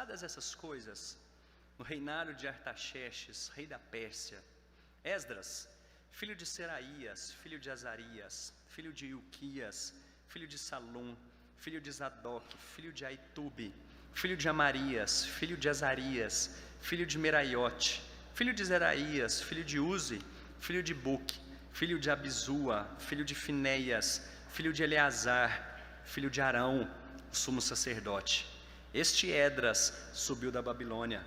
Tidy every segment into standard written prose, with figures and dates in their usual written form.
Passadas essas coisas, no reinado de Artaxerxes, rei da Pérsia, Esdras, filho de Seraías, filho de Azarias, filho de Ilquias, filho de Salum, filho de Zadok, filho de Aitube, filho de Amarias, filho de Azarias, filho de Meraiote, filho de Zeraías, filho de Uzi, filho de Buque, filho de Abizua, filho de Finéias, filho de Eleazar, filho de Arão, o sumo sacerdote. Este Esdras subiu da Babilônia.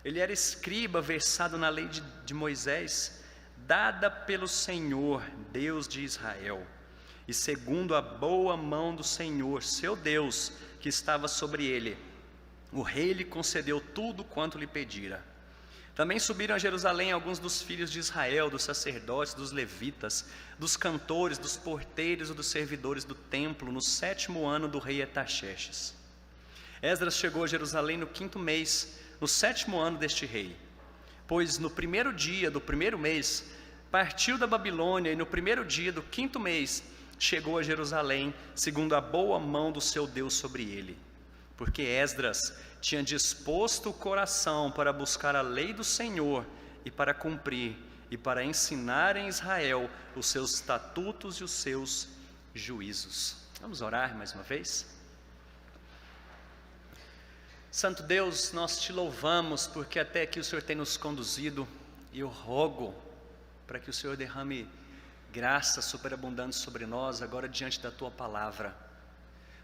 Ele era escriba versado na lei de Moisés, dada pelo Senhor, Deus de Israel. E segundo a boa mão do Senhor, seu Deus, que estava sobre ele, o rei lhe concedeu tudo quanto lhe pedira. Também subiram a Jerusalém alguns dos filhos de Israel, dos sacerdotes, dos levitas, dos cantores, dos porteiros e dos servidores do templo, no 7º ano do rei Artaxerxes. Esdras chegou a Jerusalém no 5º mês, no 7º ano deste rei. Pois no 1º dia do 1º mês, partiu da Babilônia, e no 1º dia do 5º mês, chegou a Jerusalém, segundo a boa mão do seu Deus sobre ele. Porque Esdras tinha disposto o coração para buscar a lei do Senhor e para cumprir, e para ensinar em Israel os seus estatutos e os seus juízos. Vamos orar mais uma vez? Santo Deus, nós te louvamos porque até aqui o Senhor tem nos conduzido, e eu rogo para que o Senhor derrame graça superabundante sobre nós agora diante da Tua palavra.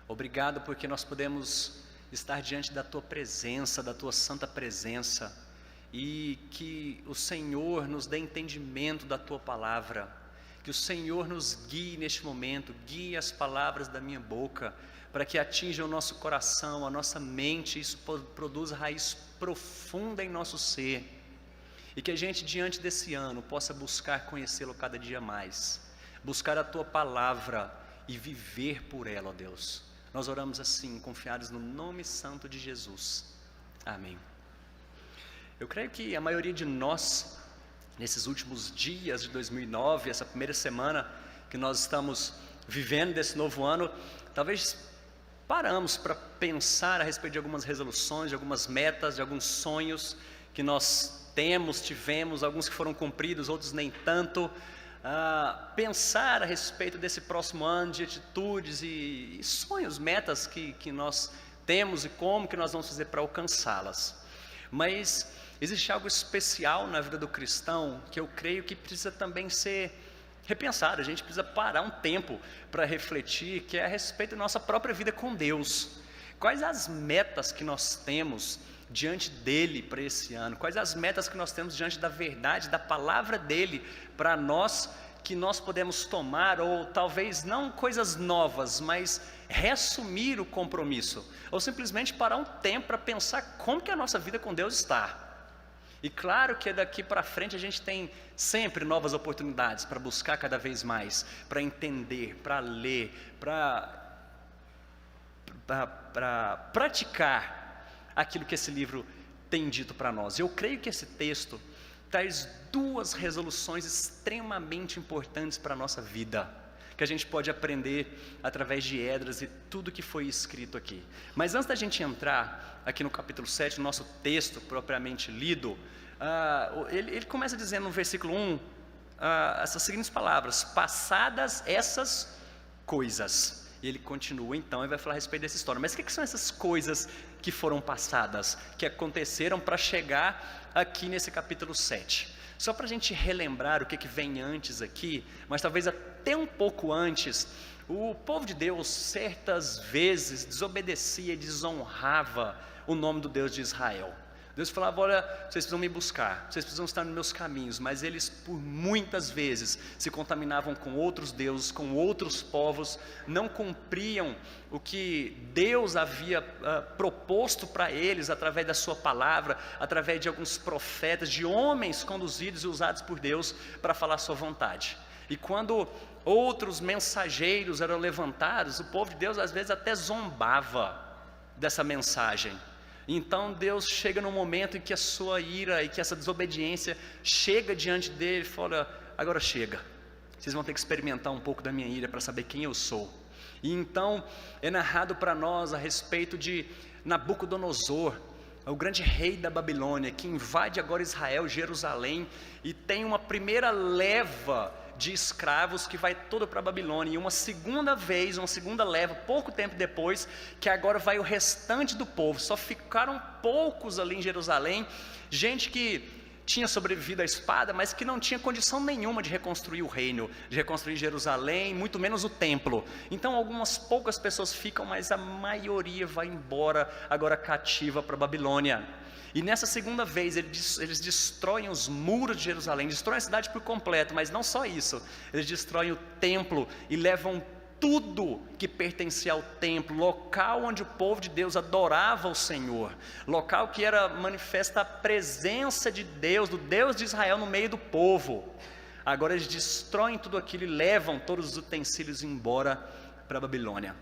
Obrigado porque nós podemos estar diante da Tua presença, da Tua santa presença, e que o Senhor nos dê entendimento da Tua palavra, que o Senhor nos guie neste momento, guie as palavras da minha boca, para que atinja o nosso coração, a nossa mente, isso produza raiz profunda em nosso ser, e que a gente diante desse ano possa buscar conhecê-lo cada dia mais, buscar a Tua palavra e viver por ela, ó Deus. Nós oramos assim, confiados no nome santo de Jesus. Amém. Eu creio que a maioria de nós, nesses últimos dias de 2009, essa primeira semana que nós estamos vivendo desse novo ano, talvez paramos para pensar a respeito de algumas resoluções, de algumas metas, de alguns sonhos que nós tivemos, alguns que foram cumpridos, outros nem tanto. Pensar a respeito desse próximo ano, de atitudes e sonhos, metas que nós temos e como que nós vamos fazer para alcançá-las. Mas existe algo especial na vida do cristão que eu creio que precisa também ser repensado. A gente precisa parar um tempo para refletir, que é a respeito da nossa própria vida com Deus. Quais as metas que nós temos diante dele para esse ano? Quais as metas que nós temos diante da verdade, da palavra dele para nós, que nós podemos tomar, ou talvez não coisas novas, mas reassumir o compromisso, ou simplesmente parar um tempo para pensar como que a nossa vida com Deus está. E claro que daqui para frente a gente tem sempre novas oportunidades para buscar cada vez mais, para entender, para ler, para praticar aquilo que esse livro tem dito para nós. Eu creio que esse texto traz duas resoluções extremamente importantes para a nossa vida, que a gente pode aprender através de Esdras e tudo que foi escrito aqui. Mas antes da gente entrar aqui no capítulo 7, no nosso texto propriamente lido, ele começa dizendo no versículo 1, essas seguintes palavras: passadas essas coisas. E ele continua então e vai falar a respeito dessa história. Mas o que são essas coisas que foram passadas, que aconteceram para chegar aqui nesse capítulo 7? Só para a gente relembrar o que vem antes aqui, mas talvez até um pouco antes, o povo de Deus certas vezes desobedecia e desonrava o nome do Deus de Israel. Deus falava: olha, vocês precisam me buscar, vocês precisam estar nos meus caminhos. Mas eles por muitas vezes se contaminavam com outros deuses, com outros povos, não cumpriam o que Deus havia proposto para eles através da sua palavra, através de alguns profetas, de homens conduzidos e usados por Deus para falar a sua vontade. E quando outros mensageiros eram levantados, o povo de Deus às vezes até zombava dessa mensagem. Então Deus chega num momento em que a sua ira e que essa desobediência chega diante dele e fala: agora chega, vocês vão ter que experimentar um pouco da minha ira para saber quem eu sou. E então é narrado para nós a respeito de Nabucodonosor, o grande rei da Babilônia, que invade agora Israel, Jerusalém, e tem uma primeira leva de escravos que vai toda para a Babilônia, e uma segunda leva, pouco tempo depois, que agora vai o restante do povo. Só ficaram poucos ali em Jerusalém, gente que tinha sobrevivido à espada, mas que não tinha condição nenhuma de reconstruir o reino, de reconstruir Jerusalém, muito menos o templo. Então algumas poucas pessoas ficam, mas a maioria vai embora, agora cativa para a Babilônia. E nessa segunda vez eles destroem os muros de Jerusalém, destroem a cidade por completo, mas não só isso, eles destroem o templo e levam tudo que pertencia ao templo, local onde o povo de Deus adorava o Senhor, local que era manifesta a presença de Deus, do Deus de Israel no meio do povo. Agora eles destroem tudo aquilo e levam todos os utensílios embora para a Babilônia.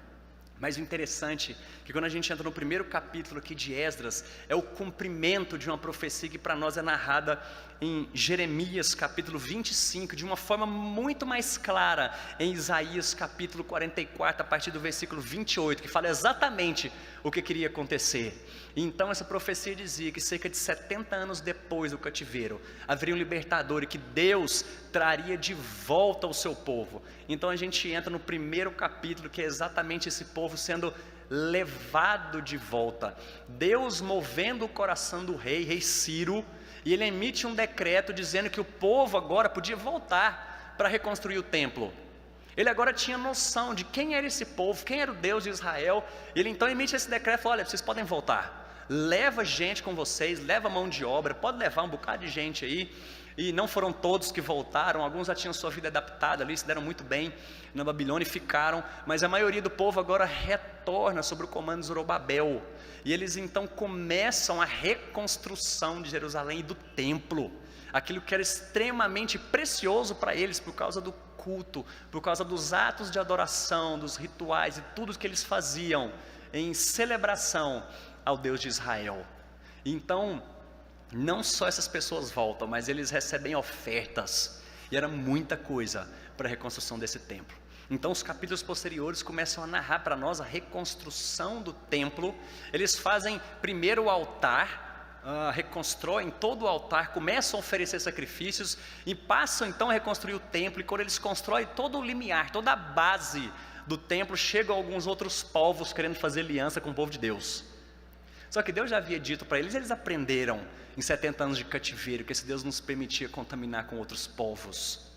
Mas o interessante é que quando a gente entra no primeiro capítulo aqui de Esdras, é o cumprimento de uma profecia que para nós é narrada em Jeremias capítulo 25, de uma forma muito mais clara em Isaías capítulo 44, a partir do versículo 28, que fala exatamente o que queria acontecer. Então essa profecia dizia que cerca de 70 anos depois do cativeiro, haveria um libertador e que Deus traria de volta o seu povo. Então a gente entra no primeiro capítulo, que é exatamente esse povo sendo levado de volta, Deus movendo o coração do rei Ciro, e ele emite um decreto dizendo que o povo agora podia voltar para reconstruir o templo. Ele agora tinha noção de quem era esse povo, quem era o Deus de Israel. Ele então emite esse decreto e fala: olha, vocês podem voltar, leva gente com vocês, leva mão de obra, pode levar um bocado de gente aí. E não foram todos que voltaram, alguns já tinham sua vida adaptada ali, se deram muito bem na Babilônia e ficaram, mas a maioria do povo agora retorna sob o comando de Zorobabel, e eles então começam a reconstrução de Jerusalém e do templo, aquilo que era extremamente precioso para eles por causa do culto, por causa dos atos de adoração, dos rituais e tudo que eles faziam em celebração ao Deus de Israel. Então, não só essas pessoas voltam, mas eles recebem ofertas, e era muita coisa para a reconstrução desse templo. Então os capítulos posteriores começam a narrar para nós a reconstrução do templo. Eles fazem primeiro o altar, reconstroem todo o altar, começam a oferecer sacrifícios, e passam então a reconstruir o templo. E quando eles constroem todo o limiar, toda a base do templo, chegam alguns outros povos querendo fazer aliança com o povo de Deus. Só que Deus já havia dito para eles, eles aprenderam em 70 anos de cativeiro, que esse Deus não se permitia contaminar com outros povos.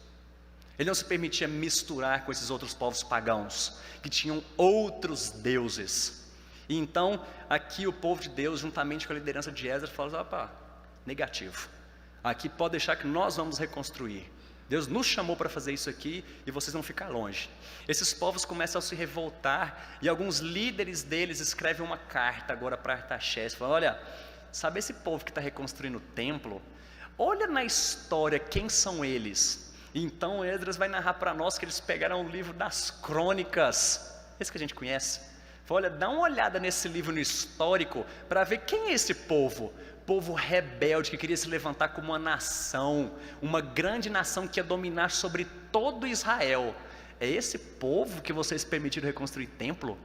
Ele não se permitia misturar com esses outros povos pagãos, que tinham outros deuses. E então, aqui o povo de Deus, juntamente com a liderança de Esdras, fala: opa, negativo. Aqui pode deixar que nós vamos reconstruir. Deus nos chamou para fazer isso aqui e vocês vão ficar longe. Esses povos começam a se revoltar, e alguns líderes deles escrevem uma carta agora para Artaxerxes, falando: olha, sabe esse povo que está reconstruindo o templo? Olha na história quem são eles. Então Esdras vai narrar para nós que eles pegaram o livro das crônicas, esse que a gente conhece. Olha, dá uma olhada nesse livro no histórico para ver quem é esse povo. Povo rebelde que queria se levantar como uma nação, uma grande nação que ia dominar sobre todo Israel. É esse povo que vocês permitiram reconstruir templo?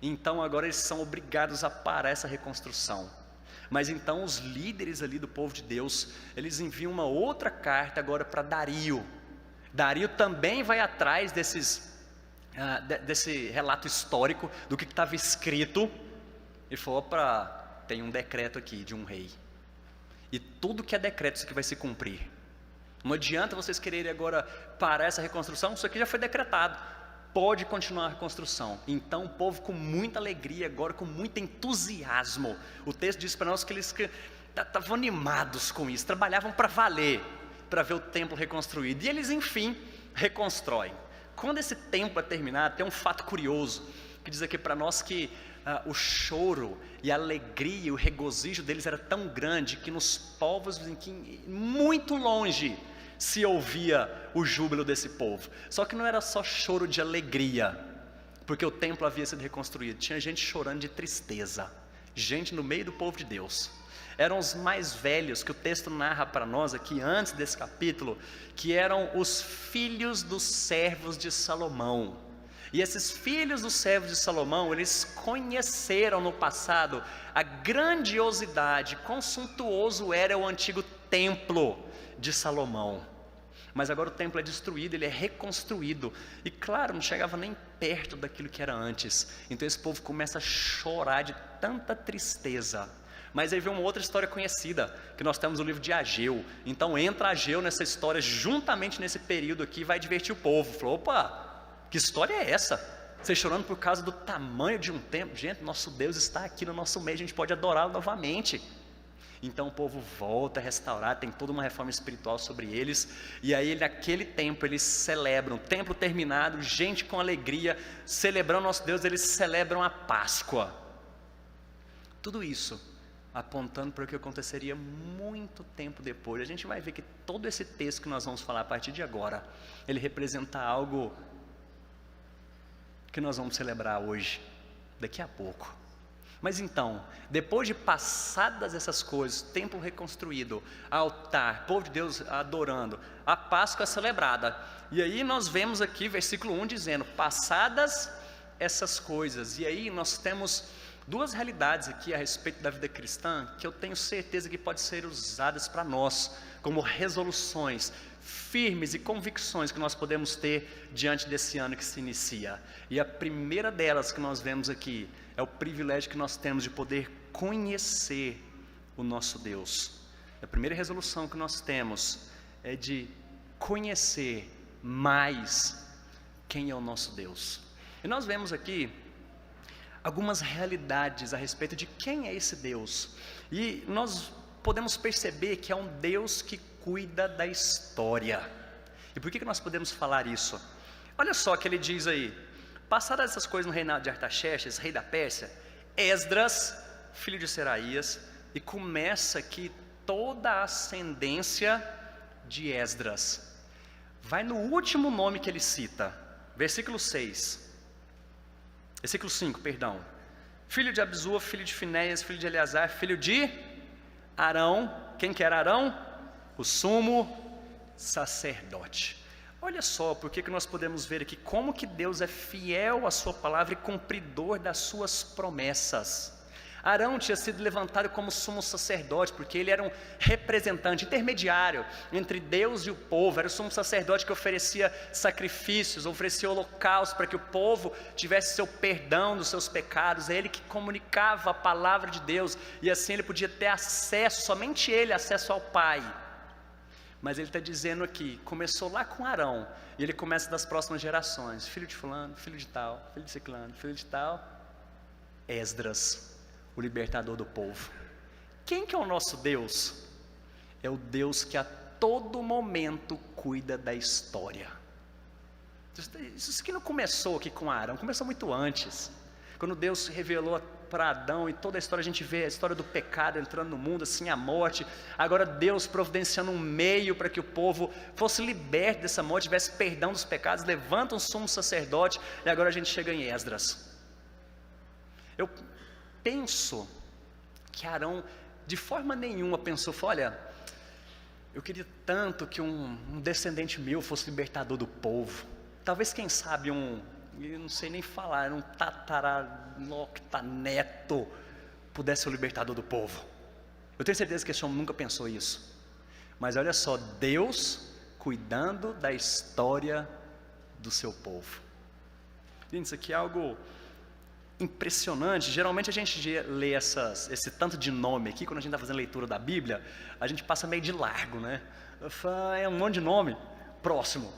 Então agora eles são obrigados a parar essa reconstrução. Mas então os líderes ali do povo de Deus, eles enviam uma outra carta agora para Dario. Dario também vai atrás desse relato histórico do que estava escrito, e falou: opa, tem um decreto aqui de um rei, e tudo que é decreto, isso aqui vai se cumprir. Não adianta vocês quererem agora parar essa reconstrução, isso aqui já foi decretado, pode continuar a reconstrução. Então o povo, com muita alegria, agora com muito entusiasmo, o texto diz para nós que eles estavam animados com isso, trabalhavam para valer, para ver o templo reconstruído, e eles enfim reconstroem. Quando esse templo é terminado, tem um fato curioso, que diz aqui para nós que o choro e a alegria, o regozijo deles era tão grande, que nos povos em que muito longe se ouvia o júbilo desse povo. Só que não era só choro de alegria, porque o templo havia sido reconstruído, tinha gente chorando de tristeza, gente no meio do povo de Deus. Eram os mais velhos, que o texto narra para nós aqui antes desse capítulo, que eram os filhos dos servos de Salomão. E esses filhos dos servos de Salomão, eles conheceram no passado a grandiosidade, quão suntuoso era o antigo templo de Salomão. Mas agora o templo é destruído, ele é reconstruído. E claro, não chegava nem perto daquilo que era antes. Então esse povo começa a chorar de tanta tristeza. Mas aí vem uma outra história conhecida, que nós temos o livro de Ageu. Então entra Ageu nessa história, juntamente nesse período aqui, vai divertir o povo. Falou, opa, que história é essa? Vocês chorando por causa do tamanho de um templo? Gente, nosso Deus está aqui no nosso meio, a gente pode adorá-lo novamente. Então o povo volta a restaurar, tem toda uma reforma espiritual sobre eles. E aí naquele tempo eles celebram, templo terminado, gente com alegria, celebrando nosso Deus, eles celebram a Páscoa. Tudo isso apontando para o que aconteceria muito tempo depois. A gente vai ver que todo esse texto que nós vamos falar a partir de agora, ele representa algo que nós vamos celebrar hoje, daqui a pouco. Mas então, depois de passadas essas coisas, templo reconstruído, altar, povo de Deus adorando, a Páscoa é celebrada. E aí nós vemos aqui, versículo 1 dizendo, passadas essas coisas. E aí nós temos duas realidades aqui a respeito da vida cristã, que eu tenho certeza que podem ser usadas para nós, como resoluções firmes e convicções que nós podemos ter diante desse ano que se inicia. E a primeira delas que nós vemos aqui, é o privilégio que nós temos de poder conhecer o nosso Deus. A primeira resolução que nós temos é de conhecer mais quem é o nosso Deus. E nós vemos aqui algumas realidades a respeito de quem é esse Deus. E nós podemos perceber que é um Deus que cuida da história. E por que nós podemos falar isso? Olha só que ele diz aí: passadas essas coisas no reinado de Artaxerxes, rei da Pérsia, Esdras, filho de Seraías, e começa aqui toda a ascendência de Esdras. Vai no último nome que ele cita, versículo 5, perdão. Filho de Abisua, filho de Finéias, filho de Eleazar, filho de Arão. Quem que era Arão? O sumo sacerdote. Olha só, porque que nós podemos ver aqui como que Deus é fiel à sua palavra e cumpridor das suas promessas. Arão tinha sido levantado como sumo sacerdote, porque ele era um representante, intermediário entre Deus e o povo. Era o sumo sacerdote que oferecia sacrifícios, oferecia holocaustos para que o povo tivesse seu perdão dos seus pecados. É ele que comunicava a palavra de Deus, e assim ele podia ter acesso, somente ele, acesso ao Pai. Mas ele está dizendo aqui, começou lá com Arão, e ele começa das próximas gerações, filho de fulano, filho de tal, filho de ciclano, filho de tal, Esdras, o libertador do povo. Quem que é o nosso Deus? É o Deus que a todo momento cuida da história. Isso aqui não começou aqui com Arão, começou muito antes. Quando Deus se revelou para Adão, e toda a história, a gente vê a história do pecado entrando no mundo, assim a morte. Agora Deus providenciando um meio para que o povo fosse liberto dessa morte, tivesse perdão dos pecados, levanta um sumo sacerdote, e agora a gente chega em Esdras. Eu penso que Arão, de forma nenhuma, pensou, olha, eu queria tanto que um descendente meu fosse libertador do povo. Talvez, quem sabe, eu não sei nem falar, um tataraneto pudesse ser o libertador do povo. Eu tenho certeza que esse homem nunca pensou isso. Mas olha só, Deus cuidando da história do seu povo. Gente, isso aqui é algo impressionante. Geralmente a gente lê esse tanto de nome aqui, quando a gente está fazendo leitura da Bíblia, a gente passa meio de largo, né? É um monte de nome, próximo.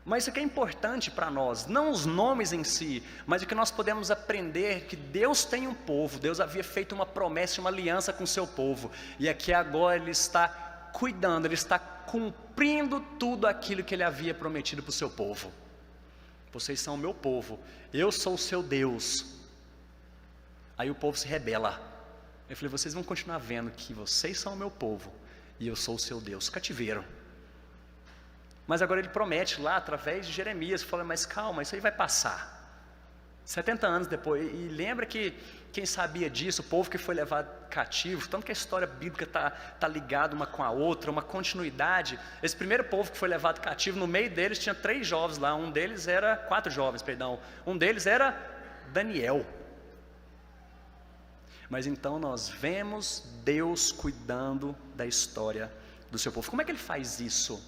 Mas isso aqui é importante para nós, não os nomes em si, mas o que nós podemos aprender, que Deus tem um povo, Deus havia feito uma promessa, uma aliança com o seu povo, e aqui agora Ele está cuidando, Ele está cumprindo tudo aquilo que Ele havia prometido para o seu povo. Vocês são o meu povo, eu sou o seu Deus. Aí o povo se rebela. Eu falei, vocês vão continuar vendo que vocês são o meu povo, e eu sou o seu Deus. Cativeiro. Mas agora ele promete lá, através de Jeremias, fala, mas calma, isso aí vai passar. 70 anos depois, e lembra que quem sabia disso, o povo que foi levado cativo, tanto que a história bíblica tá ligada uma com a outra, uma continuidade. Esse primeiro povo que foi levado cativo, no meio deles tinha 3 jovens lá, quatro jovens, perdão, um deles era Daniel. Mas então nós vemos Deus cuidando da história do seu povo. Como é que ele faz isso?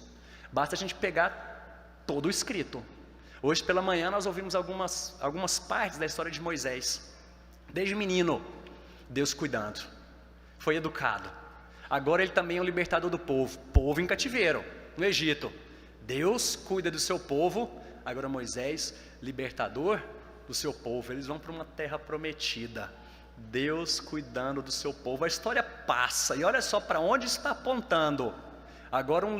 Basta a gente pegar todo o escrito. Hoje pela manhã nós ouvimos algumas partes da história de Moisés. Desde menino, Deus cuidando, foi educado. Agora ele também é o libertador do povo em cativeiro, no Egito. Deus cuida do seu povo, agora Moisés, libertador do seu povo. Eles vão para uma terra prometida, Deus cuidando do seu povo. A história passa, e olha só para onde está apontando. Agora um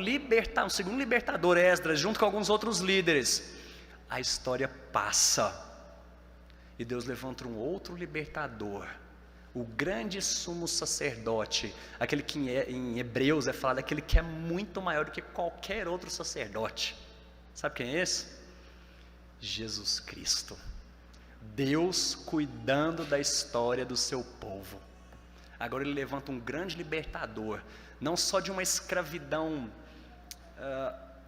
segundo libertador, Esdras, junto com alguns outros líderes. A história passa, e Deus levanta um outro libertador, o grande sumo sacerdote, aquele que em Hebreus é falado, aquele que é muito maior do que qualquer outro sacerdote. Sabe quem é esse? Jesus Cristo. Deus cuidando da história do seu povo. Agora ele levanta um grande libertador, não só de uma escravidão,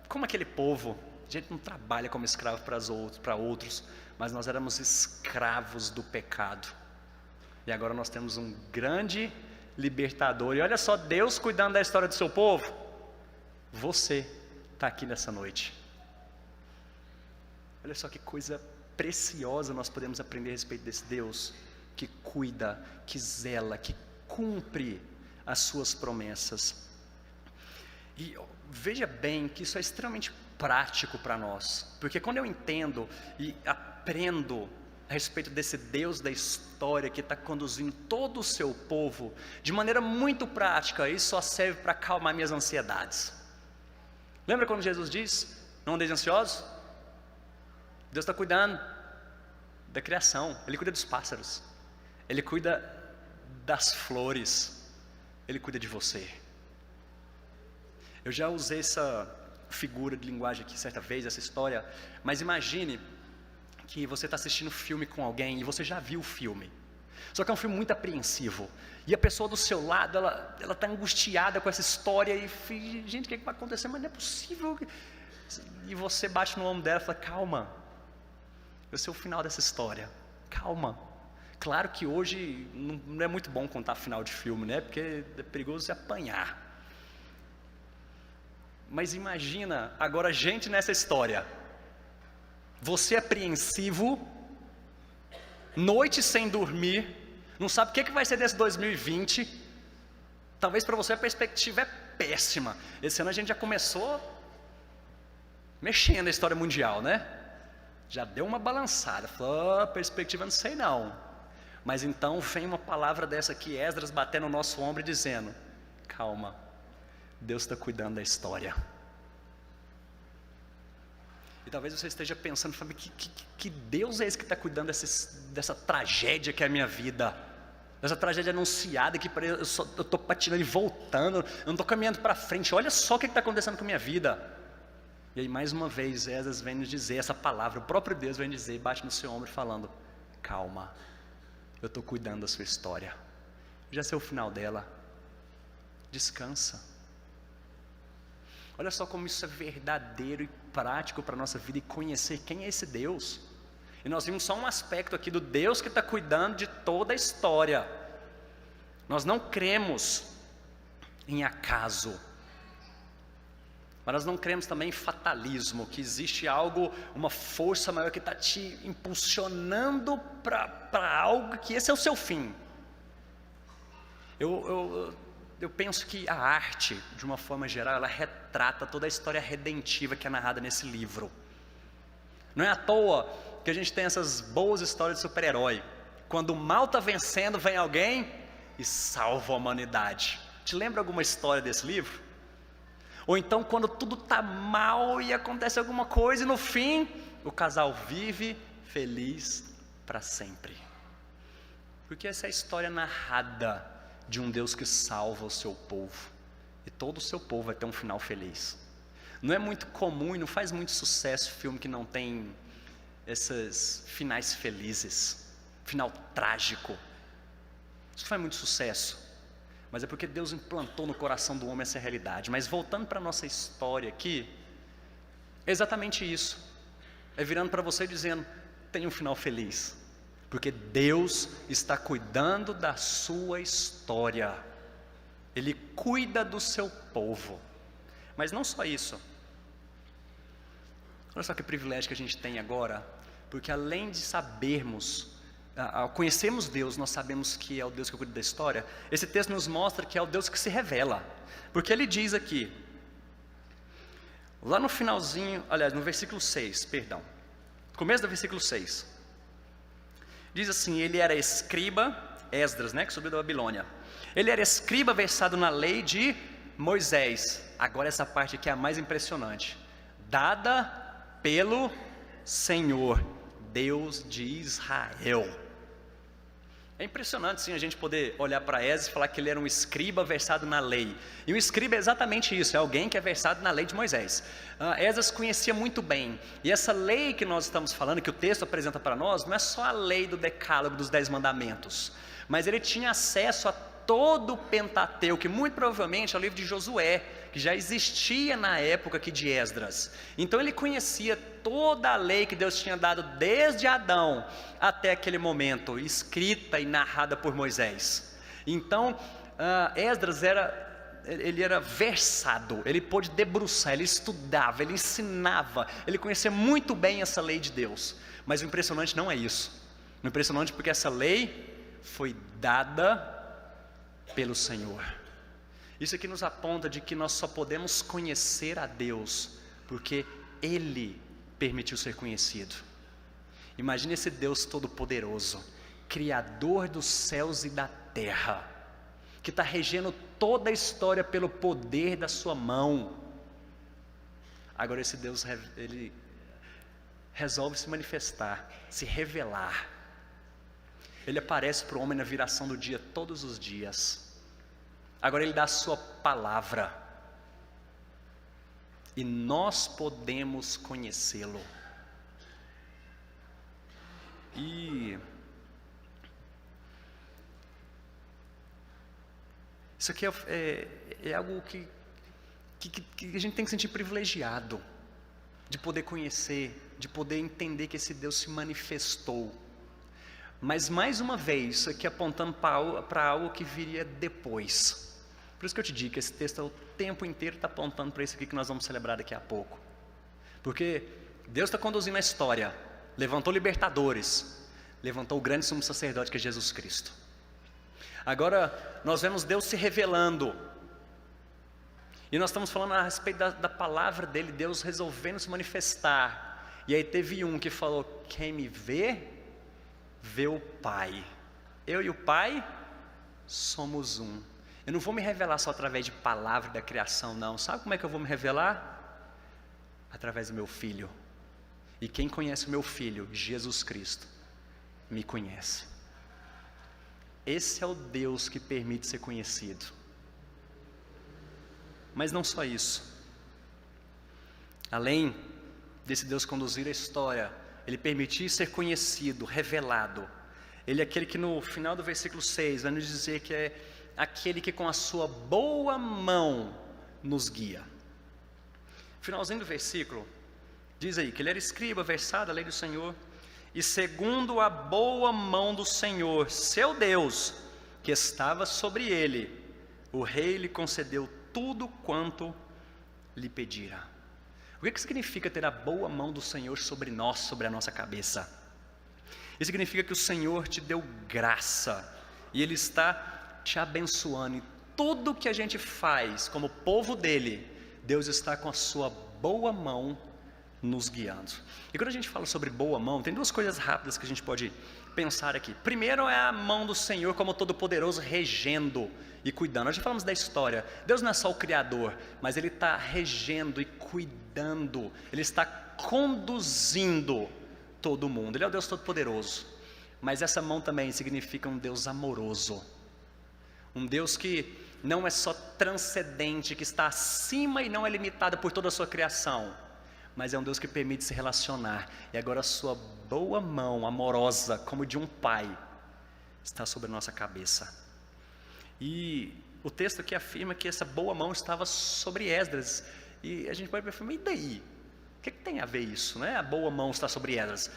como aquele povo. A gente não trabalha como escravo para outros, mas nós éramos escravos do pecado. E agora nós temos um grande libertador. E olha só, Deus cuidando da história do seu povo. Você está aqui nessa noite. Olha só que coisa preciosa nós podemos aprender a respeito desse Deus que cuida, que zela, que cumpre as suas promessas. E veja bem que isso é extremamente prático para nós, porque quando eu entendo e aprendo a respeito desse Deus da história que está conduzindo todo o seu povo de maneira muito prática, isso só serve para acalmar minhas ansiedades. Lembra quando Jesus diz: não andeis ansiosos? Deus está cuidando da criação, Ele cuida dos pássaros, Ele cuida das flores, Ele cuida de você. Eu já usei essa figura de linguagem aqui certa vez, essa história, mas imagine que você está assistindo filme com alguém e você já viu o filme, só que é um filme muito apreensivo, e a pessoa do seu lado, ela está angustiada com essa história, e gente, o que vai acontecer? Mas não é possível. E você bate no ombro dela e fala: calma, eu sei o final dessa história, calma. Claro que hoje não é muito bom contar final de filme, né? Porque é perigoso se apanhar. Mas imagina agora a gente nessa história, você apreensivo, noite sem dormir, não sabe o que vai ser desse 2020, talvez para você a perspectiva é péssima. Esse ano a gente já começou mexendo na história mundial, né? Já deu uma balançada, falou: perspectiva não sei não. Mas então vem uma palavra dessa aqui, Esdras batendo no nosso ombro e dizendo: calma, Deus está cuidando da história. E talvez você esteja pensando: que Deus é esse que está cuidando dessa tragédia que é a minha vida, dessa tragédia anunciada que eu estou patinando e voltando, eu não estou caminhando para frente, olha só o que está acontecendo com a minha vida. E aí mais uma vez Esdras vem nos dizer essa palavra, o próprio Deus vem dizer, bate no seu ombro falando: calma, eu estou cuidando da sua história, já sei o final dela, descansa. Olha só como isso é verdadeiro e prático para a nossa vida, e conhecer quem é esse Deus. E nós vimos só um aspecto aqui do Deus que está cuidando de toda a história. Nós não cremos em acaso, mas nós não cremos também em fatalismo, que existe algo, uma força maior que está te impulsionando para algo, que esse é o seu fim. Eu penso que a arte, de uma forma geral, ela retrata toda a história redentiva que é narrada nesse livro. Não é à toa que a gente tem essas boas histórias de super-herói. Quando o mal está vencendo, vem alguém e salva a humanidade. Te lembra alguma história desse livro? Ou então quando tudo está mal e acontece alguma coisa e no fim o casal vive feliz para sempre. Porque essa é a história narrada de um Deus que salva o seu povo, e todo o seu povo vai ter um final feliz. Não é muito comum e não faz muito sucesso filme que não tem esses finais felizes, final trágico. Isso faz muito sucesso, mas é porque Deus implantou no coração do homem essa realidade. Mas voltando para a nossa história aqui, é exatamente isso. É virando para você dizendo: tenha um final feliz, porque Deus está cuidando da sua história. Ele cuida do seu povo. Mas não só isso. Olha só que privilégio que a gente tem agora, porque além de sabermos, ao conhecermos Deus, nós sabemos que é o Deus que cuida da história. Esse texto nos mostra que é o Deus que se revela, porque ele diz aqui, lá no finalzinho, aliás, no versículo 6, perdão, começo do versículo 6, diz assim: ele era escriba, Esdras, que subiu da Babilônia, ele era escriba versado na lei de Moisés. Agora essa parte aqui é a mais impressionante, dada pelo Senhor, Deus de Israel. É impressionante sim a gente poder olhar para Esdras e falar que ele era um escriba versado na lei. E um escriba é exatamente isso, é alguém que é versado na lei de Moisés. Esdras conhecia muito bem. E essa lei que nós estamos falando, que o texto apresenta para nós, não é só a lei do decálogo dos 10 mandamentos, mas ele tinha acesso a todo o Pentateuco, que muito provavelmente é o livro de Josué, que já existia na época aqui de Esdras. Então ele conhecia toda a lei que Deus tinha dado desde Adão até aquele momento, escrita e narrada por Moisés. Então Esdras era versado, ele pôde debruçar, ele estudava, ele ensinava, ele conhecia muito bem essa lei de Deus. Mas o impressionante não é isso. O impressionante é porque essa lei foi dada pelo Senhor. Isso aqui nos aponta de que nós só podemos conhecer a Deus porque Ele permitiu ser conhecido. Imagine esse Deus todo-poderoso, Criador dos céus e da terra, que está regendo toda a história pelo poder da sua mão. Agora esse Deus, ele resolve se manifestar, se revelar. Ele aparece para o homem na viração do dia todos os dias. Agora ele dá a sua palavra, e nós podemos conhecê-lo. E isso aqui é algo que a gente tem que sentir privilegiado, de poder conhecer, de poder entender que esse Deus se manifestou. Mas mais uma vez, isso aqui apontando para algo que viria depois. Por isso que eu te digo que esse texto o tempo inteiro está apontando para isso aqui que nós vamos celebrar daqui a pouco. Porque Deus está conduzindo a história, levantou libertadores, levantou o grande sumo sacerdote que é Jesus Cristo. Agora nós vemos Deus se revelando, e nós estamos falando a respeito da palavra dele, Deus resolvendo se manifestar. E aí teve um que falou: quem me vê, vê o Pai. Eu e o Pai somos um. Eu não vou me revelar só através de palavra da criação, não. Sabe como é que eu vou me revelar? Através do meu Filho. E quem conhece o meu Filho, Jesus Cristo, me conhece. Esse é o Deus que permite ser conhecido. Mas não só isso. Além desse Deus conduzir a história, Ele permitir ser conhecido, revelado. Ele é aquele que no final do versículo 6 vai nos dizer que é aquele que com a sua boa mão nos guia. Finalzinho do versículo, diz aí que ele era escriba, versado a lei do Senhor, e segundo a boa mão do Senhor, seu Deus, que estava sobre ele, o rei lhe concedeu tudo quanto lhe pedira. O que significa ter a boa mão do Senhor sobre nós, sobre a nossa cabeça? Isso significa que o Senhor te deu graça, e Ele está te abençoando, e tudo que a gente faz como povo dele, Deus está com a sua boa mão nos guiando. E quando a gente fala sobre boa mão, tem duas coisas rápidas que a gente pode pensar aqui. Primeiro é a mão do Senhor como todo-poderoso regendo e cuidando. Nós já falamos da história. Deus não é só o Criador, mas Ele está regendo e cuidando. Ele está conduzindo todo mundo. Ele é o Deus todo-poderoso. Mas essa mão também significa um Deus amoroso. Um Deus que não é só transcendente, que está acima e não é limitado por toda a sua criação, mas é um Deus que permite se relacionar. E agora a sua boa mão amorosa, como de um pai, está sobre a nossa cabeça. E o texto aqui afirma que essa boa mão estava sobre Esdras. E a gente pode pensar, mas e daí? O que tem a ver isso, né? A boa mão está sobre Esdras.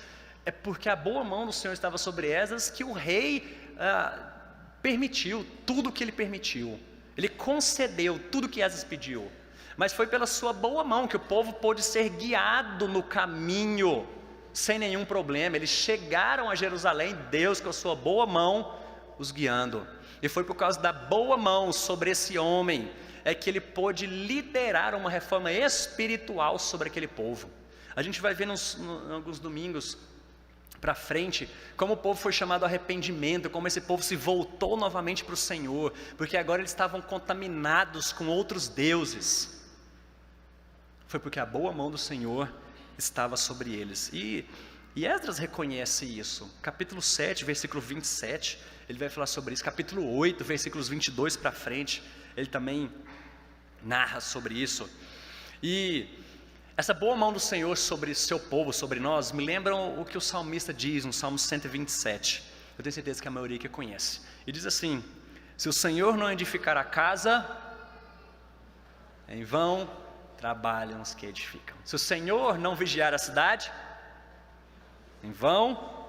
É porque a boa mão do Senhor estava sobre Esdras que o rei permitiu tudo o que ele permitiu. Ele concedeu tudo o que Esdras pediu. Mas foi pela sua boa mão que o povo pôde ser guiado no caminho, sem nenhum problema. Eles chegaram a Jerusalém, Deus com a sua boa mão os guiando. E foi por causa da boa mão sobre esse homem é que ele pôde liderar uma reforma espiritual sobre aquele povo. A gente vai ver alguns domingos para frente, como o povo foi chamado ao arrependimento, como esse povo se voltou novamente para o Senhor, porque agora eles estavam contaminados com outros deuses. Foi porque a boa mão do Senhor estava sobre eles. E Esdras reconhece isso. Capítulo 7, versículo 27, ele vai falar sobre isso. Capítulo 8, versículos 22 para frente, ele também narra sobre isso. E essa boa mão do Senhor sobre seu povo, sobre nós, me lembram o que o salmista diz no Salmo 127. Eu tenho certeza que a maioria que conhece. E diz assim: se o Senhor não edificar a casa, em vão trabalham os que edificam. Se o Senhor não vigiar a cidade, em vão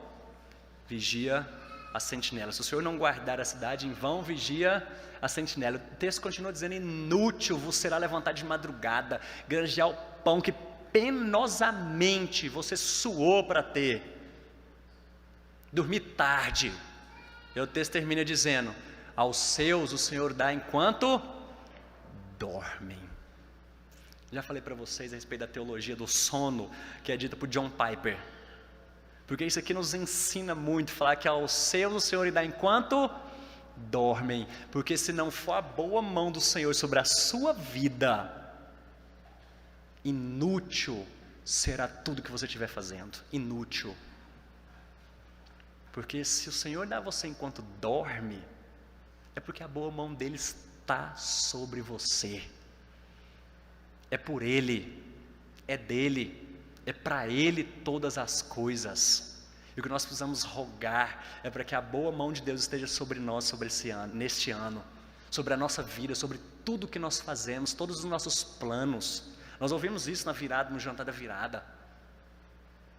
vigia a sentinela. Se o Senhor não guardar a cidade, em vão vigia a sentinela. O texto continua dizendo: inútil vos será levantar de madrugada, granjear o pão que penosamente você suou para ter, dormir tarde. E o texto termina dizendo: aos seus o Senhor dá enquanto dormem. Já falei para vocês a respeito da teologia do sono, que é dita por John Piper, porque isso aqui nos ensina muito, falar que aos seus o Senhor dá enquanto dormem, porque se não for a boa mão do Senhor sobre a sua vida, inútil será tudo que você estiver fazendo, inútil. Porque se o Senhor dá a você enquanto dorme, é porque a boa mão dele está sobre você. É por ele, é dele, é para ele todas as coisas. E o que nós precisamos rogar é para que a boa mão de Deus esteja sobre nós, sobre esse ano, neste ano, sobre a nossa vida, sobre tudo que nós fazemos, todos os nossos planos. Nós ouvimos isso na virada, no jantar da virada.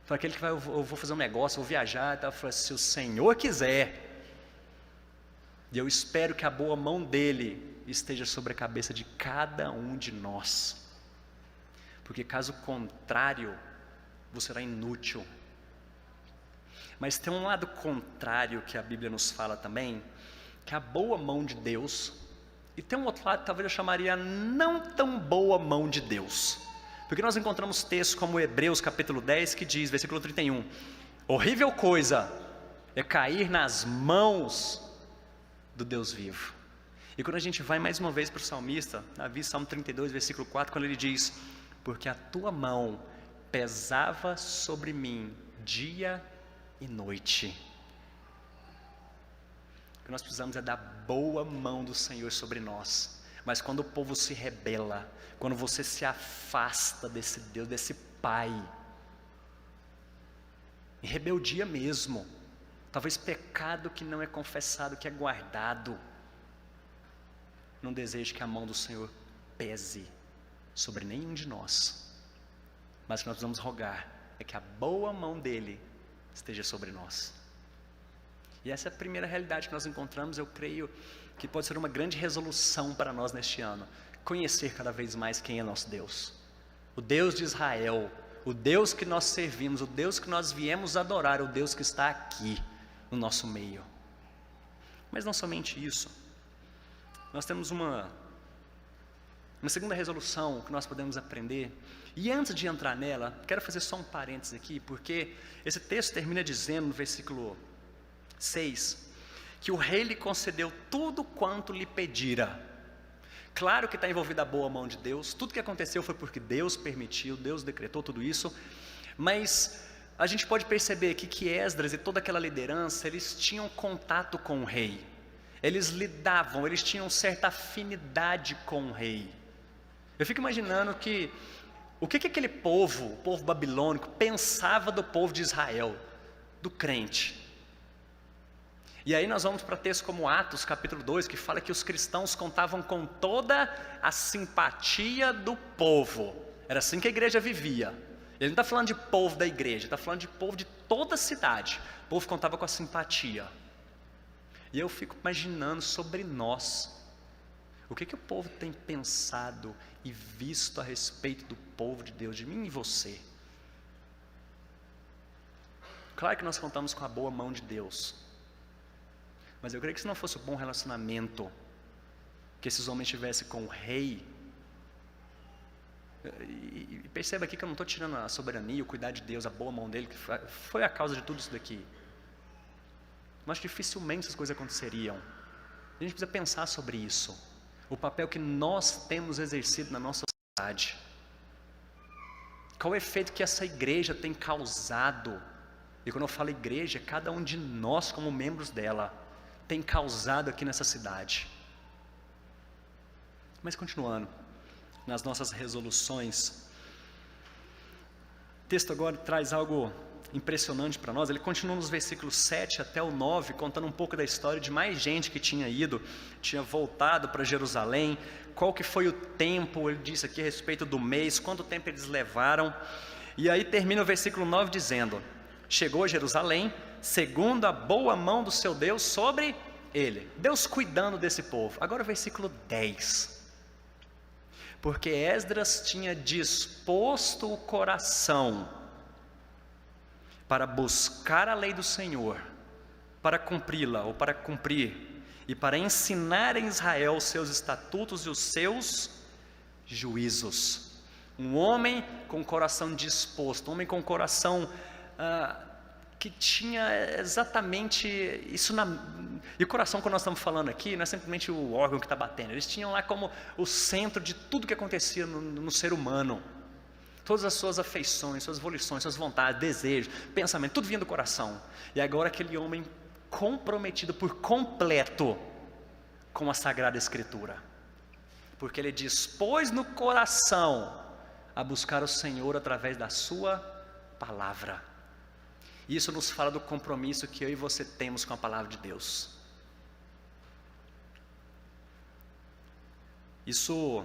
Para aquele que vai, eu vou fazer um negócio, eu vou viajar, então, se o Senhor quiser. E eu espero que a boa mão dele esteja sobre a cabeça de cada um de nós. Porque caso contrário, você será inútil. Mas tem um lado contrário que a Bíblia nos fala também, que a boa mão de Deus, e tem um outro lado que talvez eu chamaria não tão boa mão de Deus, porque nós encontramos textos como Hebreus capítulo 10, que diz, versículo 31, horrível coisa é cair nas mãos do Deus vivo. E quando a gente vai mais uma vez para o salmista, Davi, Salmo 32, versículo 4, quando ele diz: porque a tua mão pesava sobre mim dia e noite. O que nós precisamos é da boa mão do Senhor sobre nós. Mas quando o povo se rebela, quando você se afasta desse Deus, desse Pai, em rebeldia mesmo, talvez pecado que não é confessado, que é guardado, não deseje que a mão do Senhor pese sobre nenhum de nós, mas o que nós precisamos rogar é que a boa mão dele esteja sobre nós. E essa é a primeira realidade que nós encontramos. Eu creio que pode ser uma grande resolução para nós neste ano, conhecer cada vez mais quem é nosso Deus, o Deus de Israel, o Deus que nós servimos, o Deus que nós viemos adorar, o Deus que está aqui no nosso meio. Mas não somente isso, nós temos uma segunda resolução que nós podemos aprender. E antes de entrar nela, quero fazer só um parênteses aqui, porque esse texto termina dizendo no versículo 6, que o rei lhe concedeu tudo quanto lhe pedira. Claro que está envolvida a boa mão de Deus, tudo que aconteceu foi porque Deus permitiu, Deus decretou tudo isso, mas a gente pode perceber aqui que Esdras e toda aquela liderança, eles tinham contato com o rei, eles lidavam, eles tinham certa afinidade com o rei. Eu fico imaginando que O que aquele povo, o povo babilônico, pensava do povo de Israel, do crente? E aí nós vamos para textos como Atos, capítulo 2, que fala que os cristãos contavam com toda a simpatia do povo. Era assim que a igreja vivia. Ele não está falando de povo da igreja, está falando de povo de toda a cidade. O povo contava com a simpatia. E eu fico imaginando sobre nós. O que o povo tem pensado e visto a respeito do povo de Deus, de mim e você? Claro que nós contamos com a boa mão de Deus. Mas eu creio que se não fosse o bom relacionamento que esses homens tivessem com o rei, e perceba aqui que eu não estou tirando a soberania, o cuidado de Deus, a boa mão dele, que foi a causa de tudo isso daqui. Mas dificilmente essas coisas aconteceriam. A gente precisa pensar sobre isso. O papel que nós temos exercido na nossa sociedade. Qual o efeito que essa igreja tem causado? E quando eu falo igreja, cada um de nós como membros dela tem causado aqui nessa cidade. Mas continuando, nas nossas resoluções, o texto agora traz algo impressionante para nós. Ele continua nos versículos 7 até o 9, contando um pouco da história de mais gente que tinha voltado para Jerusalém, qual que foi o tempo, ele disse aqui a respeito do mês, quanto tempo eles levaram. E aí termina o versículo 9 dizendo: chegou a Jerusalém, segundo a boa mão do seu Deus sobre ele. Deus cuidando desse povo. Agora o versículo 10. Porque Esdras tinha disposto o coração para buscar a lei do Senhor, para cumpri-la, ou para cumprir, e para ensinar em Israel os seus estatutos e os seus juízos. Um homem com o coração disposto, um homem com o coração que tinha exatamente isso e o coração, quando nós estamos falando aqui, não é simplesmente o órgão que está batendo. Eles tinham lá como o centro de tudo que acontecia no ser humano. Todas as suas afeições, suas volições, suas vontades, desejos, pensamento, tudo vinha do coração. E agora aquele homem comprometido por completo com a Sagrada Escritura. Porque ele dispôs no coração a buscar o Senhor através da sua palavra. Isso nos fala do compromisso que eu e você temos com a palavra de Deus. Isso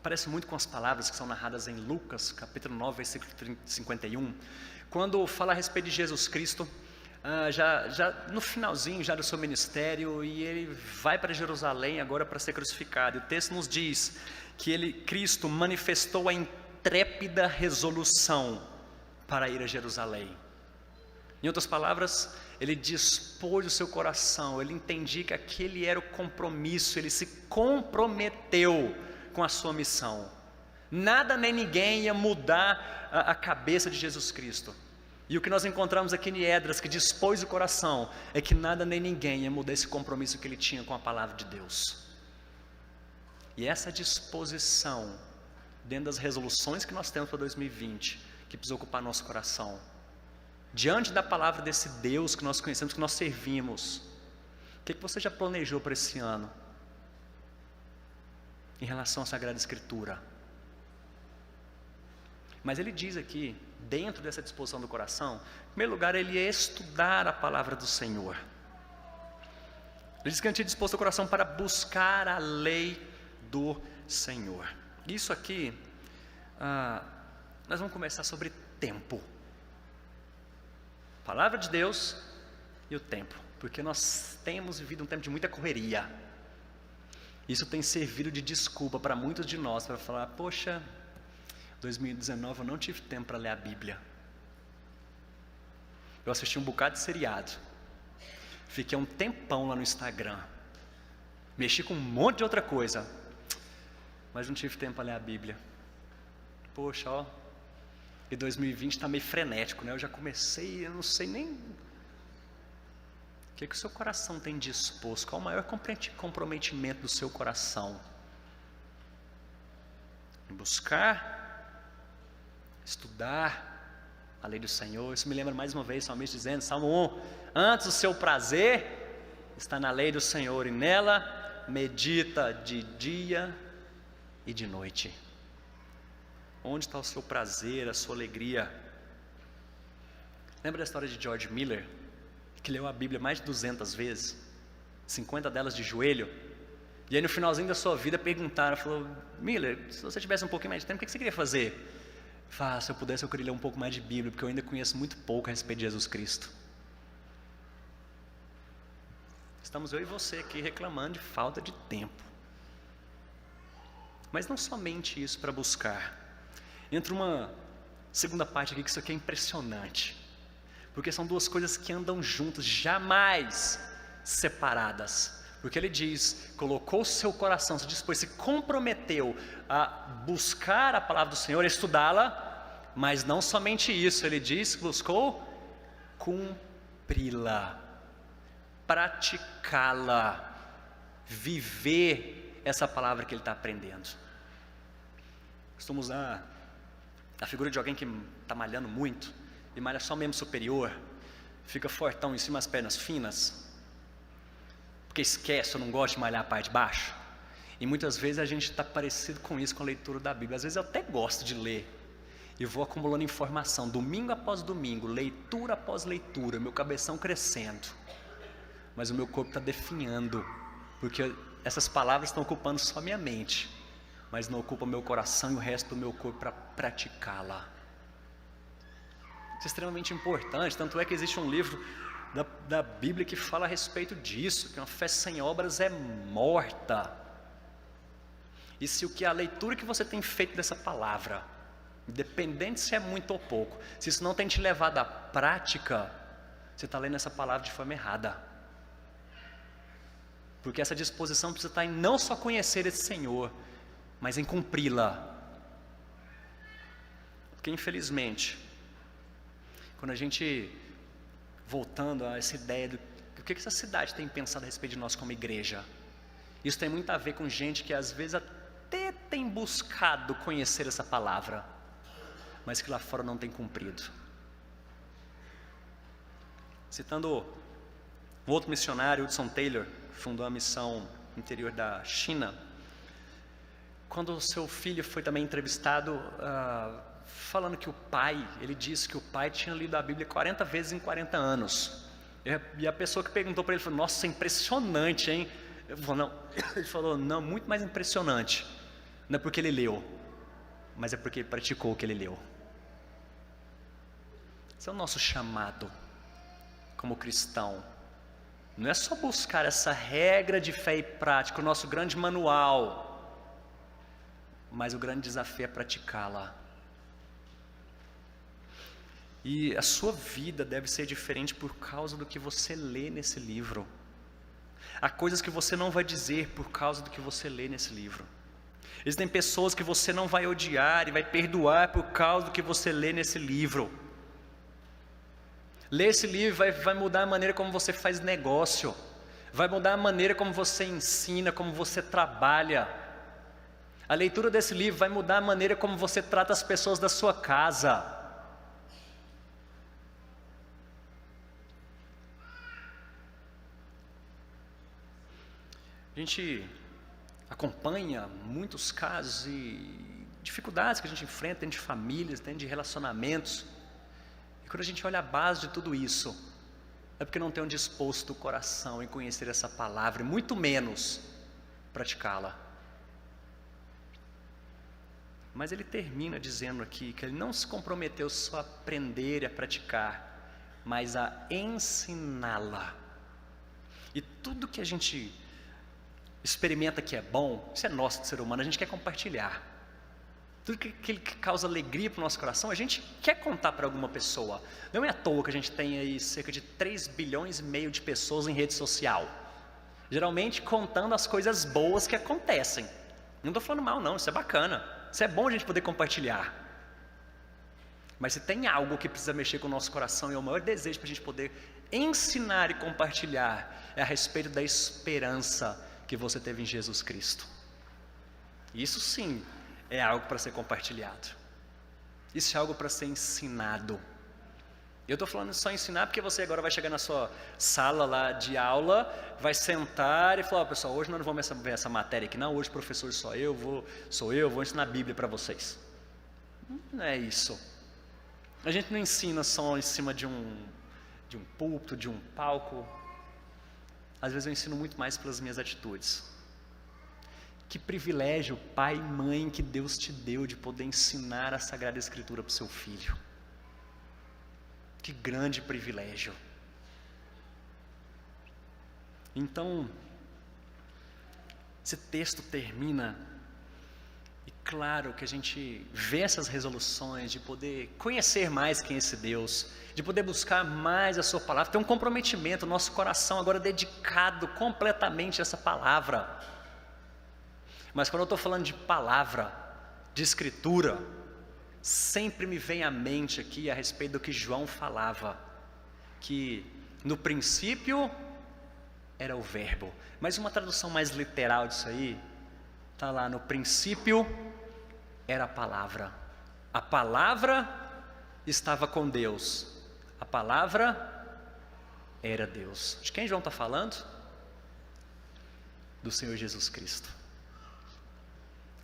parece muito com as palavras que são narradas em Lucas, capítulo 9, versículo 51, quando fala a respeito de Jesus Cristo, já no finalzinho já do seu ministério, e ele vai para Jerusalém agora para ser crucificado. E o texto nos diz que Cristo manifestou a intrépida resolução para ir a Jerusalém. Em outras palavras, ele dispôs o seu coração, ele entendia que aquele era o compromisso, ele se comprometeu com a sua missão. Nada nem ninguém ia mudar a cabeça de Jesus Cristo. E o que nós encontramos aqui em Esdras, que dispôs o coração, é que nada nem ninguém ia mudar esse compromisso que ele tinha com a palavra de Deus. E essa disposição, dentro das resoluções que nós temos para 2020, que precisa ocupar nosso coração, diante da palavra desse Deus que nós conhecemos, que nós servimos, o que você já planejou para esse ano? Em relação à Sagrada Escritura. Mas ele diz aqui, dentro dessa disposição do coração, em primeiro lugar, ele ia estudar a palavra do Senhor. Ele diz que ele tinha disposto o coração para buscar a lei do Senhor. Isso aqui, nós vamos conversar sobre tempo. Palavra de Deus e o tempo, porque nós temos vivido um tempo de muita correria. Isso tem servido de desculpa para muitos de nós, para falar: poxa, 2019 eu não tive tempo para ler a Bíblia. Eu assisti um bocado de seriado, fiquei um tempão lá no Instagram, mexi com um monte de outra coisa, mas não tive tempo para ler a Bíblia. Poxa, ó, e 2020 está meio frenético, né? Eu já comecei, eu não sei nem o que o seu coração tem disposto. Qual o maior comprometimento do seu coração? Em buscar, estudar a lei do Senhor. Isso me lembra mais uma vez o salmista dizendo, Salmo 1: antes o seu prazer está na lei do Senhor, e nela medita de dia e de noite. Onde está o seu prazer, a sua alegria? Lembra da história de George Miller, que leu a Bíblia mais de 200 vezes, 50 delas de joelho, e aí no finalzinho da sua vida perguntaram, falou, Miller, se você tivesse um pouquinho mais de tempo, o que você queria fazer? Se eu pudesse eu queria ler um pouco mais de Bíblia, porque eu ainda conheço muito pouco a respeito de Jesus Cristo. Estamos eu e você aqui reclamando de falta de tempo. Mas não somente isso para buscar. Entra uma segunda parte aqui que isso aqui é impressionante. Porque são duas coisas que andam juntas, jamais separadas. Porque ele diz, colocou o seu coração, se dispôs, se comprometeu a buscar a palavra do Senhor, a estudá-la, mas não somente isso, ele diz que buscou cumpri-la, praticá-la, viver essa palavra que ele está aprendendo. Costumo usar a figura de alguém que está malhando muito, e malha só o membro superior, fica fortão em cima das pernas finas, porque esquece, eu não gosto de malhar a parte de baixo, e muitas vezes a gente está parecido com isso com a leitura da Bíblia. Às vezes eu até gosto de ler, e vou acumulando informação, domingo após domingo, leitura após leitura, meu cabeção crescendo, mas o meu corpo está definhando, porque essas palavras estão ocupando só minha mente, mas não ocupa meu coração e o resto do meu corpo para praticá-la. Isso é extremamente importante, tanto é que existe um livro da Bíblia que fala a respeito disso, que uma fé sem obras é morta. E se a leitura que você tem feito dessa palavra, independente se é muito ou pouco, se isso não tem te levado à prática, você está lendo essa palavra de forma errada. Porque essa disposição precisa estar em não só conhecer esse Senhor, mas em cumpri-la. Porque infelizmente, quando a gente, voltando a essa ideia do que essa cidade tem pensado a respeito de nós como igreja, isso tem muito a ver com gente que às vezes até tem buscado conhecer essa palavra, mas que lá fora não tem cumprido. Citando um outro missionário, Hudson Taylor, que fundou a missão no interior da China, quando o seu filho foi também entrevistado, falando que ele disse que o pai tinha lido a Bíblia 40 vezes em 40 anos, e a pessoa que perguntou para ele falou, nossa, é impressionante, hein? Ele falou, não, muito mais impressionante, não é porque ele leu, mas é porque ele praticou o que ele leu. Esse é o nosso chamado como cristão, não é só buscar essa regra de fé e prática, o nosso grande manual, mas o grande desafio é praticá-la. E a sua vida deve ser diferente por causa do que você lê nesse livro. Há coisas que você não vai dizer por causa do que você lê nesse livro. Existem pessoas que você não vai odiar e vai perdoar por causa do que você lê nesse livro. Ler esse livro vai mudar a maneira como você faz negócio, vai mudar a maneira como você ensina, como você trabalha. A leitura desse livro vai mudar a maneira como você trata as pessoas da sua casa. A gente acompanha muitos casos e dificuldades que a gente enfrenta dentro de famílias, dentro de relacionamentos. E quando a gente olha a base de tudo isso, é porque não tem um disposto coração em conhecer essa palavra, e muito menos praticá-la. Mas ele termina dizendo aqui que ele não se comprometeu só a aprender e a praticar, mas a ensiná-la. E tudo que a gente experimenta que é bom, isso é nosso de ser humano, a gente quer compartilhar. Tudo que causa alegria para o nosso coração, a gente quer contar para alguma pessoa. Não é à toa que a gente tem aí cerca de 3,5 bilhões de pessoas em rede social, geralmente contando as coisas boas que acontecem. Não estou falando mal não, isso é bacana, isso é bom a gente poder compartilhar. Mas se tem algo que precisa mexer com o nosso coração, e é o maior desejo para a gente poder ensinar e compartilhar, é a respeito da esperança que você teve em Jesus Cristo. Isso sim é algo para ser compartilhado. Isso é algo para ser ensinado. Eu estou falando só ensinar porque você agora vai chegar na sua sala lá de aula, vai sentar e falar, pessoal, hoje nós não vamos ver essa matéria aqui não, hoje o professor sou eu, vou ensinar a Bíblia para vocês. Não é isso. A gente não ensina só em cima de um púlpito, de um palco. Às vezes eu ensino muito mais pelas minhas atitudes. Que privilégio, pai e mãe, que Deus te deu de poder ensinar a Sagrada Escritura para o seu filho. Que grande privilégio. Então, esse texto termina, e claro que a gente vê essas resoluções de poder conhecer mais quem é esse Deus, de poder buscar mais a sua palavra, ter um comprometimento, nosso coração agora dedicado completamente a essa palavra. Mas quando eu estou falando de palavra, de escritura, sempre me vem à mente aqui a respeito do que João falava, que no princípio era o verbo. Mas uma tradução mais literal disso aí, está lá: no princípio era a palavra estava com Deus, a palavra era Deus. De quem João está falando? Do Senhor Jesus Cristo.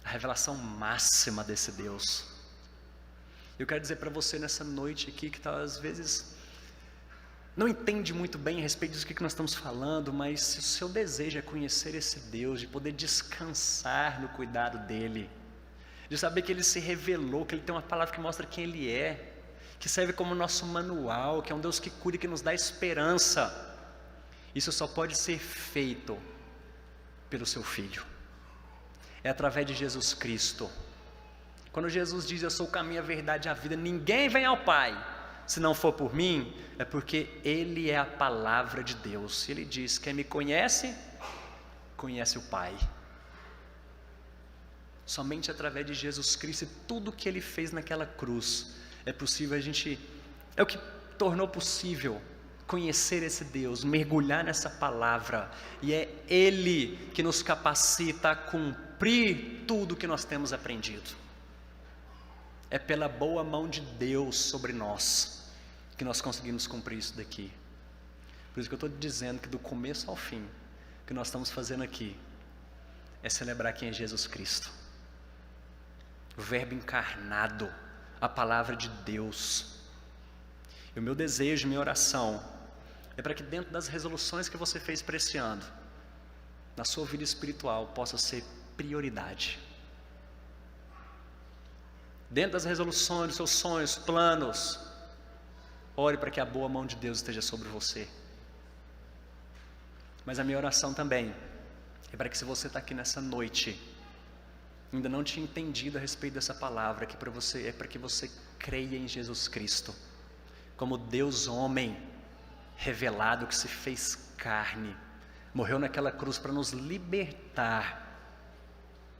A revelação máxima desse Deus. Eu quero dizer para você nessa noite aqui, que às vezes não entende muito bem a respeito disso que nós estamos falando, mas se o seu desejo é conhecer esse Deus, de poder descansar no cuidado dEle, de saber que Ele se revelou, que Ele tem uma palavra que mostra quem Ele é, que serve como nosso manual, que é um Deus que cura e que nos dá esperança, isso só pode ser feito pelo seu Filho. É através de Jesus Cristo. Quando Jesus diz: eu sou o caminho, a verdade e a vida, ninguém vem ao Pai se não for por mim, é porque Ele é a palavra de Deus. Ele diz: quem me conhece, conhece o Pai. Somente através de Jesus Cristo e tudo que Ele fez naquela cruz, é possível é o que tornou possível conhecer esse Deus, mergulhar nessa palavra, e é Ele que nos capacita a cumprir tudo que nós temos aprendido. É pela boa mão de Deus sobre nós que nós conseguimos cumprir isso daqui. Por isso que eu estou dizendo que do começo ao fim, o que nós estamos fazendo aqui é celebrar quem é Jesus Cristo, o Verbo encarnado, a palavra de Deus. E o meu desejo, minha oração, é para que dentro das resoluções que você fez para esse ano, na sua vida espiritual, possa ser prioridade. Dentro das resoluções, dos seus sonhos, planos, ore para que a boa mão de Deus esteja sobre você. Mas a minha oração também é para que, se você está aqui nessa noite, ainda não tinha entendido a respeito dessa palavra, que é para que você creia em Jesus Cristo, como Deus homem, revelado, que se fez carne, morreu naquela cruz para nos libertar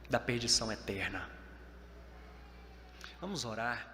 da perdição eterna. Vamos orar.